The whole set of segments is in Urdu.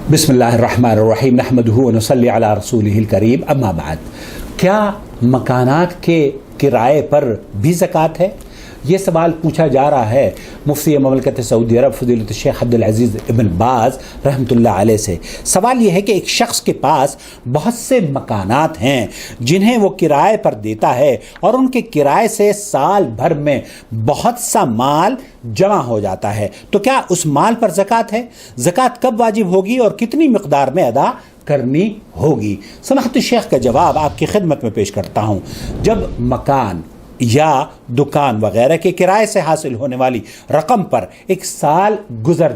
بسم اللہ الرحمن الرحیم نحمدہ ونصلی علی رسولہ الکریم اما بعد. کیا مکانات کے کرائے پر بھی زکوٰۃ ہے؟ یہ سوال پوچھا جا رہا ہے مفتی مملکت سعودی عرب فضیلت الشیخ عبدالعزیز ابن باز رحمۃ اللہ علیہ سے. سوال یہ ہے کہ ایک شخص کے پاس بہت سے مکانات ہیں جنہیں وہ کرائے پر دیتا ہے اور ان کے کرائے سے سال بھر میں بہت سا مال جمع ہو جاتا ہے، تو کیا اس مال پر زکوٰۃ ہے؟ زکوٰۃ کب واجب ہوگی اور کتنی مقدار میں ادا کرنی ہوگی؟ سماحت الشیخ کا جواب آپ کی خدمت میں پیش کرتا ہوں. جب مکان یا دکان وغیرہ کے کرائے سے حاصل ہونے والی رقم پر ایک سال گزر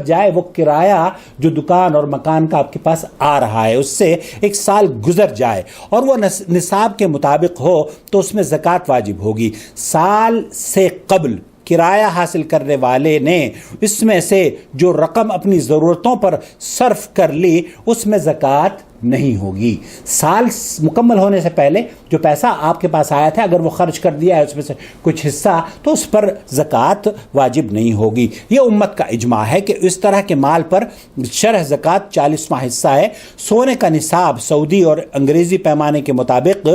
جائے، وہ کرایہ جو دکان اور مکان کا آپ کے پاس آ رہا ہے اس سے ایک سال گزر جائے اور وہ نصاب کے مطابق ہو تو اس میں زکوٰۃ واجب ہوگی. سال سے قبل کرایہ حاصل کرنے والے نے اس میں سے جو رقم اپنی ضرورتوں پر صرف کر لی اس میں زکوٰۃ نہیں ہوگی. سال مکمل ہونے سے پہلے جو پیسہ آپ کے پاس آیا تھا اگر وہ خرچ کر دیا ہے اس میں سے کچھ حصہ تو اس پر زکوٰۃ واجب نہیں ہوگی. یہ امت کا اجماع ہے کہ اس طرح کے مال پر شرح زکوٰۃ 40واں حصہ ہے. سونے کا نصاب سعودی اور انگریزی پیمانے کے مطابق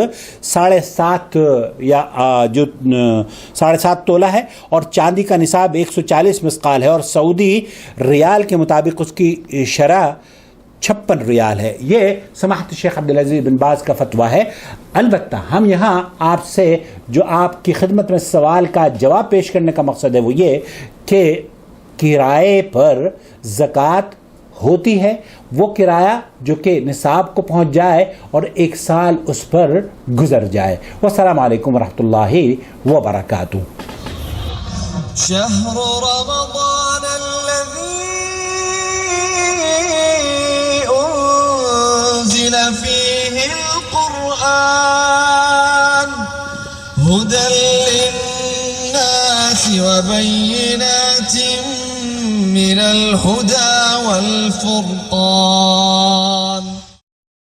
7.5 تولہ ہے اور چاندی کا نصاب 140 مسقال ہے اور سعودی ریال کے مطابق اس کی شرح 56 ریال ہے. یہ سماحت شیخ عبدالعزیز بن باز کا فتویٰ ہے. البتہ ہم یہاں آپ سے جو آپ کی خدمت میں سوال کا جواب پیش کرنے کا مقصد ہے وہ یہ کہ کرائے پر زکوٰۃ ہوتی ہے، وہ کرایہ جو کہ نصاب کو پہنچ جائے اور ایک سال اس پر گزر جائے. والسلام علیکم ورحمۃ اللہ وبرکاتہ. شهر رمضان الذي أنزل فيه القرآن هدى للناس وبينات من الهدى والفرقان.